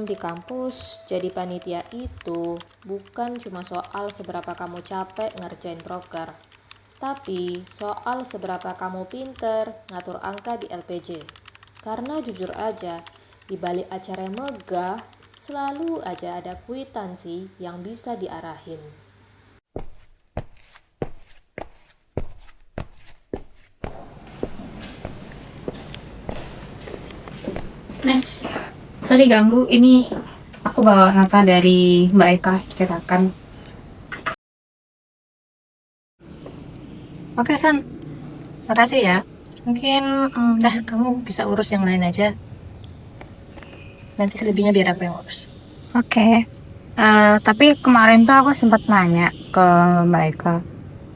Di kampus, jadi panitia itu bukan cuma soal seberapa kamu capek ngerjain proker, tapi soal seberapa kamu pinter ngatur angka di LPJ. Karena jujur aja, di balik acara yang megah, selalu aja ada kwitansi yang bisa diarahin. Nes, sorry ganggu. Ini aku bawa nota dari Mbak Eka cetakan. Oke, San. Makasih ya. Mungkin dah kamu bisa urus yang lain aja. Nanti selebihnya biar aku yang urus. Oke. Tapi kemarin tuh aku sempat nanya ke Mbak Eka.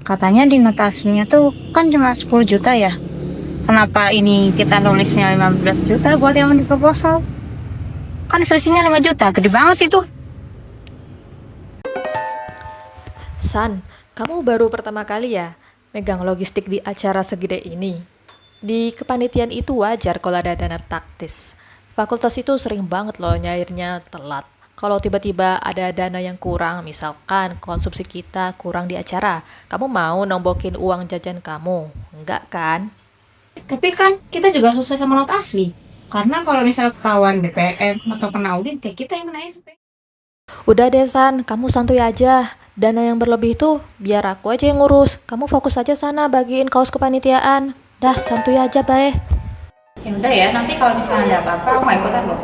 Katanya di nota aslinya tuh kan cuma 10 juta ya. Kenapa ini kita nulisnya 15 juta buat yang di proposal? Kan selisihnya 5 juta, gede banget itu. San, kamu baru pertama kali ya megang logistik di acara segede ini? Di kepanitiaan itu wajar kalau ada dana taktis. Fakultas itu sering banget loh nyairnya telat. Kalau tiba-tiba ada dana yang kurang, misalkan konsumsi kita kurang di acara, kamu mau nombokin uang jajan kamu? Enggak kan? Tapi kan kita juga sesuai sama nota asli. Karena kalau misalnya ketahuan DPM atau kena audit, ya kita yang kena SP. Udah deh San, kamu santuy aja. Dana yang berlebih itu biar aku aja yang ngurus. Kamu fokus aja sana bagiin kaos kepanitiaan. Dah, santuy aja, bae. Ya udah ya, nanti kalau misalnya ada apa-apa, aku mau ikutan loh.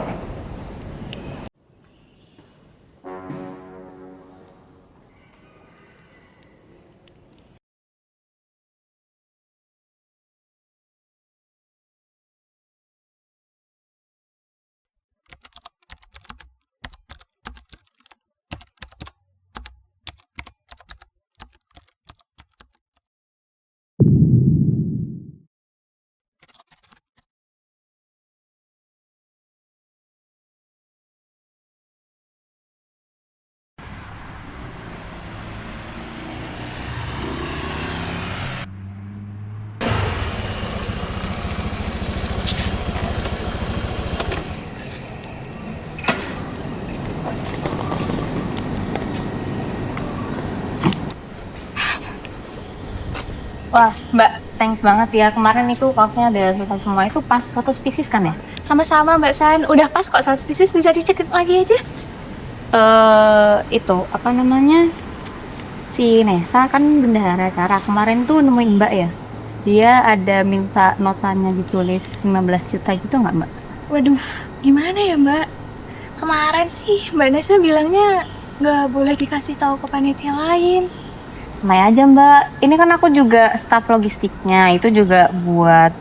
Wah, Mbak, thanks banget ya. Kemarin itu kaosnya ada selesai semua. Itu pas 100 pieces kan ya? Sama-sama Mbak San. Udah pas kok 100 pieces, bisa dicek lagi aja. Itu apa namanya? Si Nesa kan bendahara acara. Kemarin tuh nemuin Mbak ya. Dia ada minta notanya ditulis 15 juta gitu nggak, Mbak? Waduh, gimana ya Mbak? Kemarin sih Mbak Nesa bilangnya nggak boleh dikasih tahu ke panitia lain. Santai aja, Mbak. Ini kan aku juga staf logistiknya. Itu juga buat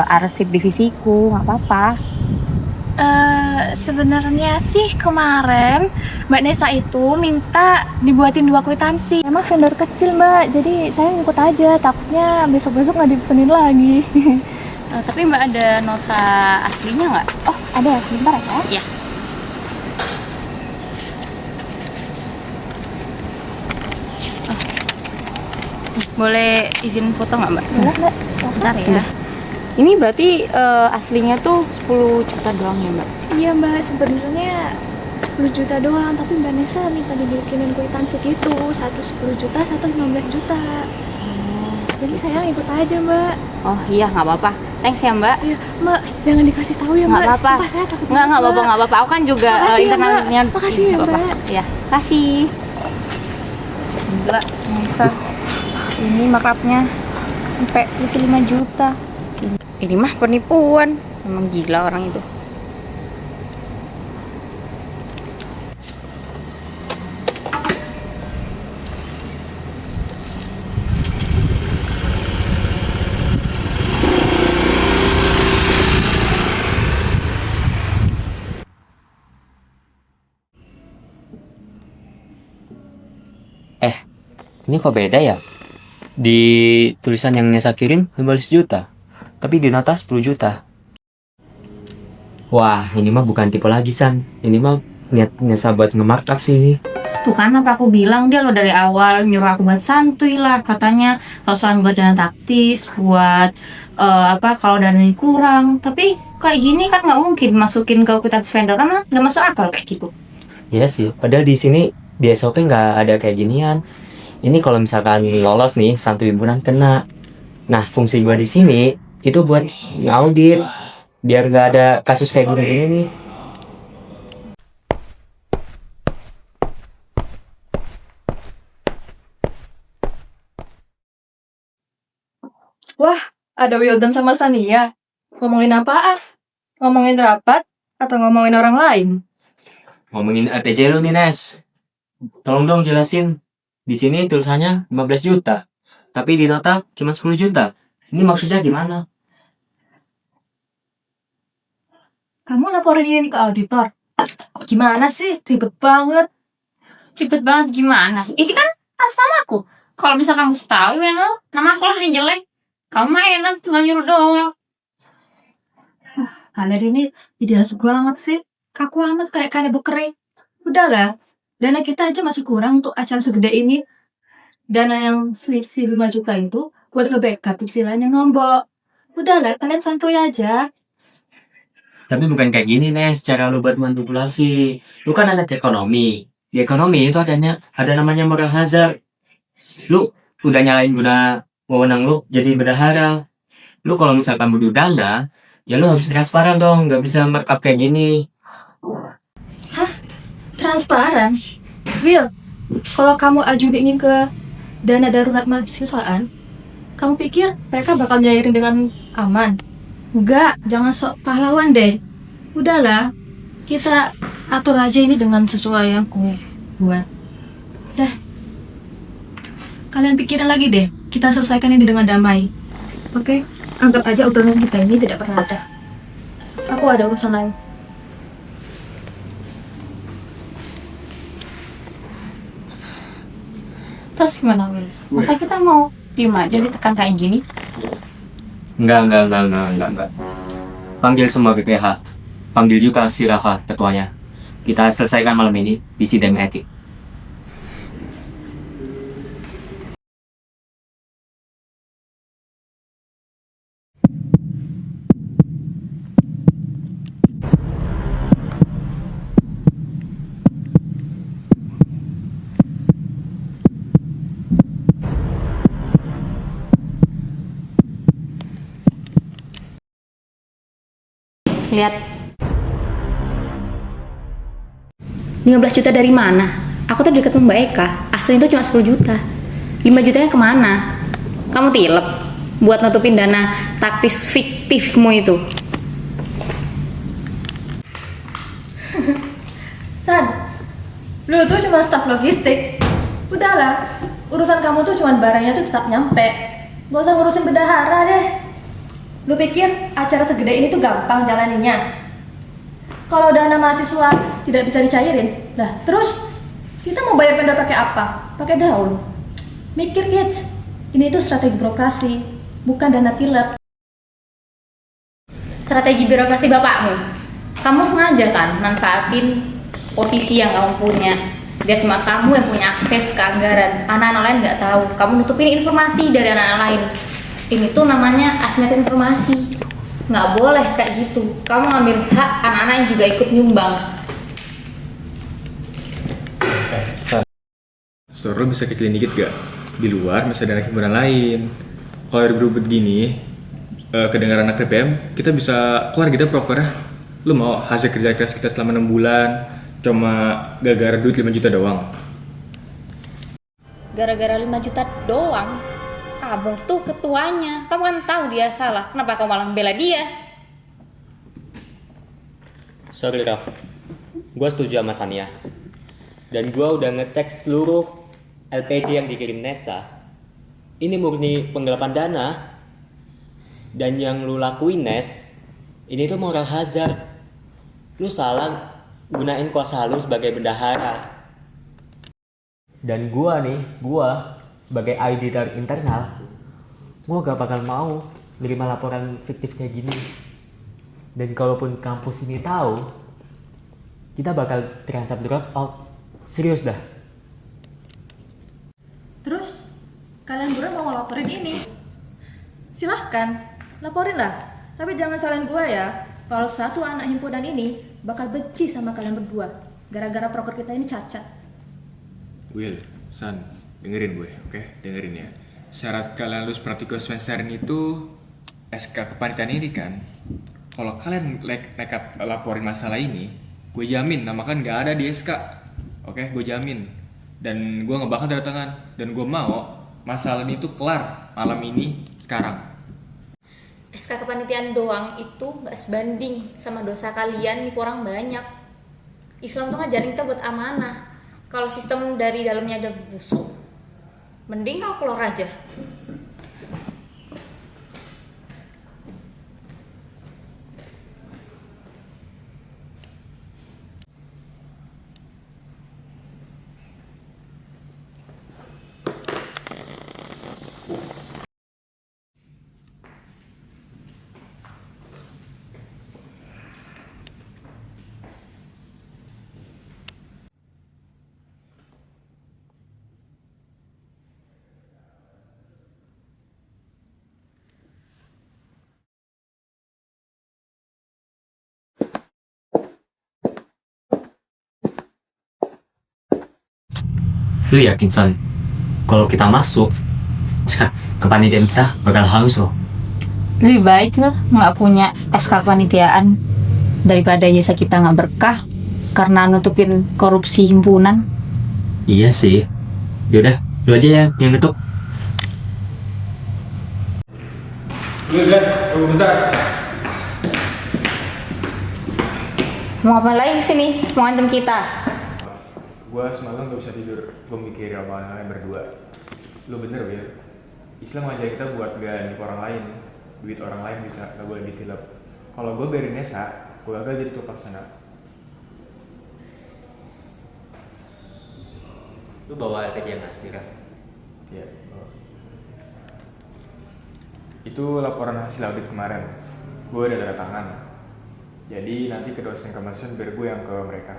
arsip divisiku. Nggak apa-apa. Sebenarnya sih kemarin Mbak Nesa itu minta dibuatin 2 kwitansi. Emang vendor kecil Mbak, jadi saya ngikut aja. Takutnya besok-besok nggak dipesenin lagi. Tapi Mbak ada nota aslinya nggak? Oh, ada. Bentar ya. Iya. Boleh izin foto nggak, Mbak? Boleh Mbak. Bentar ya. Ini berarti aslinya tuh 10 juta doang ya, Mbak? Iya Mbak, sebenarnya 10 juta doang, tapi Mbak Nesa minta dibikinin kwitansi gitu. Satu 10 juta, satu 15 juta. Jadi saya ikut aja Mbak. Oh iya, nggak apa-apa. Thanks ya, Mbak. Iya Mbak, jangan dikasih tahu ya Nggak Mbak. apa-apa. Sumpah saya takut Nggak apa-apa, nggak apa-apa. Aku kan juga Makasih ya, internalnya. Mbak. Makasih ya, Nggak apa-apa. Mbak. Ya, kasih. Gila, bisa. Ini markupnya sampai selisih 5 juta. Ini mah penipuan. Emang gila orang itu. Ini kok beda ya? Di tulisan yang Nesa kirim 15 juta, tapi di nota 10 juta. Wah, ini mah bukan tipe lagi, San. Ini mah niat Nesa buat nge-markup sih ini. Tuh kan apa aku bilang, dia lo dari awal nyuruh aku buat santuy lah, katanya sosokan buat dana taktis, buat kalau dananya kurang. Tapi kayak gini kan nggak mungkin masukin ke kwitansi vendor karena nggak masuk akal kayak gitu. Iya sih, padahal di sini di SOP nggak ada kayak ginian. Ini kalau misalkan lolos nih satu himpunan kena. Nah, fungsi gua di sini itu buat ngaudit biar nggak ada kasus kayak gini nih. Wah, ada Wildan sama Sania. Ngomongin apaan? Ngomongin rapat atau ngomongin orang lain? Ngomongin RPJ lu nih, Nes. Tolong dong jelasin. Di sini tulisannya 15 juta, tapi di nota cuma 10 juta. Ini maksudnya gimana? Kamu laporin ini ke auditor? Gimana sih? Ribet banget. Ribet banget gimana? Ini kan atas namaku. Kalau misalkan kamu tahu ya lo, nama aku lah yang jelek. Kamu mah enak tinggal nyuruh doang. Kalian ini idealis banget sih. Kaku amat kayak kanebo kering. Udahlah, dana kita aja masih kurang untuk acara segede ini. Dana yang selisih 5 juta itu buat nge-backup lain yang nombok. Udahlah, kalian santuy aja. Tapi bukan kayak gini, Nes, cara lu buat manipulasi. Lu kan anak ekonomi. Di ekonomi itu ada namanya moral hazard. Lu udah nyalain guna wewenang lu jadi bendahara. Lu kalau misalkan butuh dana, ya lu harus transparan dong, nggak bisa markup kayak gini. Transparan. Will, kalau kamu ajuin ini ke dana darurat mahasiswaan, kamu pikir mereka bakal nyairin dengan aman? Enggak, jangan sok pahlawan deh. Udahlah, kita atur aja ini dengan sesuai yang aku buat. Udah, kalian pikirin lagi deh. Kita selesaikan ini dengan damai. Oke? Anggap aja obrolan kita ini tidak pernah ada. Aku ada urusan lain. Terus gimana, Wil? Masa kita mau diem aja ditekan kayak gini? Enggak. Panggil semua BPH. Panggil juga si Rafa, ketuanya. Kita selesaikan malam ini di sidang etik. Lihat. 15 juta dari mana? Aku tadi dekat Mbak Eka. Aslinya itu cuma 10 juta. 5 jutanya kemana? Kamu tilep buat nutupin dana taktis fiktifmu itu. San, lu tuh cuma staf logistik. Udahlah, urusan kamu tuh cuma barangnya tuh tetap nyampe. Gak usah ngurusin bendahara deh. Lu pikir acara segede ini tuh gampang jalaninnya? Kalau dana mahasiswa tidak bisa dicairin, lah terus kita mau bayar vendor pakai apa? Pakai daun? Mikir kids, ini tuh strategi birokrasi, bukan dana tilep. Strategi birokrasi bapakmu. Kamu sengaja kan manfaatin posisi yang kamu punya biar cuma kamu yang punya akses ke anggaran. Anak-anak lain nggak tahu. Kamu nutupin informasi dari anak-anak lain. Ini tuh namanya asimetri informasi. Nggak boleh kayak gitu. Kamu ngambil hak anak-anak yang juga ikut nyumbang. Store lo bisa kecilin dikit gak? Di luar masih ada anak himpunan lain. Kalau ribet gini, kedengaran anak DPM, kita bisa keluar gitu prokernya. Lo mau hasil kerja keras kita selama 6 bulan, cuma gara-gara duit 5 juta doang. Gara-gara 5 juta doang? Kamu tuh ketuanya, kamu kan tahu dia salah. Kenapa kamu malah bela dia? Sorry Raf, gue setuju sama Sania. Dan gue udah ngecek seluruh LPG yang dikirim Nesa. Ini murni penggelapan dana. Dan yang lu lakuin Nes, ini tuh moral hazard. Lu salah gunain kuasa lu sebagai bendahara. Dan gua sebagai auditor internal, gua gak bakal mau nerima laporan fiktif kayak gini. Dan kalaupun kampus ini tahu, kita bakal terancam drop out. Serius dah. silahkan, laporin lah. Tapi jangan salahin gue ya. Kalau satu anak himpunan ini bakal benci sama kalian berdua. Gara-gara proker kita ini cacat. Will, San, dengerin gue, oke? Dengerin ya. Syarat kalian lulus praktikum semester ini tuh SK kepanitiaan ini kan. Kalau kalian nekat laporin masalah ini, gue jamin nama kan nggak ada di SK. Oke, gue jamin. Dan gue nggak bakal tanda tangan. Dan gue mau masalah ini tuh kelar malam ini sekarang. SK kepanitiaan doang itu nggak sebanding sama dosa kalian nih kurang banyak. Islam tuh ngajarin kita buat amanah. Kalau sistem dari dalamnya ada busuk, mending kau keluar aja. Lu yakin San, kalau kita masuk kepanitiaan kita bakal hangus loh? Lebih baik lah nggak punya SK kepanitiaan daripada jasa kita nggak berkah karena nutupin korupsi himpunan. Iya sih. Yaudah, lu aja ya yang ketuk. Will, tunggu bentar. Mau apa lagi sini? Mau ngancam kita? Gue semalam gak bisa tidur, gue mikir apa berdua. Lu bener Will, Islam ngajak kita buat gak nipu orang lain. Duit orang lain bisa, gak boleh ditilep. Kalau gue biarin Nesa, gue gagal jadi tukang sana. Lu bawa LPJ mas, di Raf. Iya. Itu laporan hasil audit kemarin. Gue udah tanda tangan. Jadi nanti ke dosen kemasan biar gue yang ke mereka.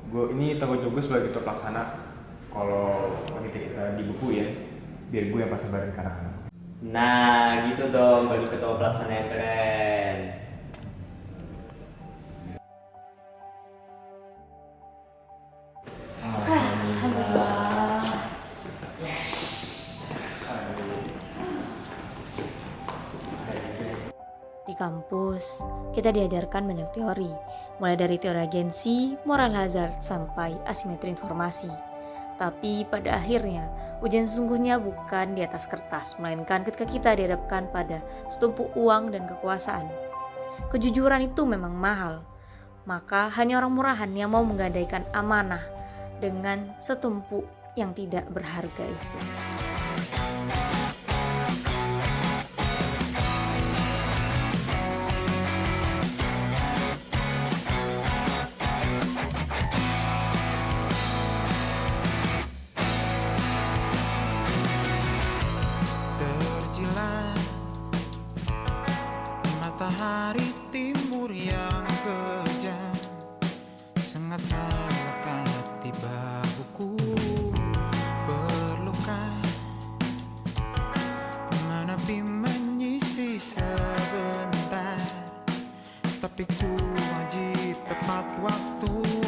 Gue ini tanggung jawab gue sebagai ketua pelaksana. Kalau panitia kita di buku ya, biar gue yang pas sebarin ke anak-anak. Nah gitu dong, baru ketua pelaksana yang keren. Di kampus, kita diajarkan banyak teori, mulai dari teori agensi, moral hazard, sampai asimetri informasi. Tapi pada akhirnya, ujian sesungguhnya bukan di atas kertas, melainkan ketika kita dihadapkan pada setumpuk uang dan kekuasaan. Kejujuran itu memang mahal, maka hanya orang murahan yang mau menggadaikan amanah dengan setumpuk yang tidak berharga itu. Terjilat matahari timur yang kejam sangat melekat di bahuku. Perlukah menepi menyisi sebentar, tapi ku wajib tepat waktu.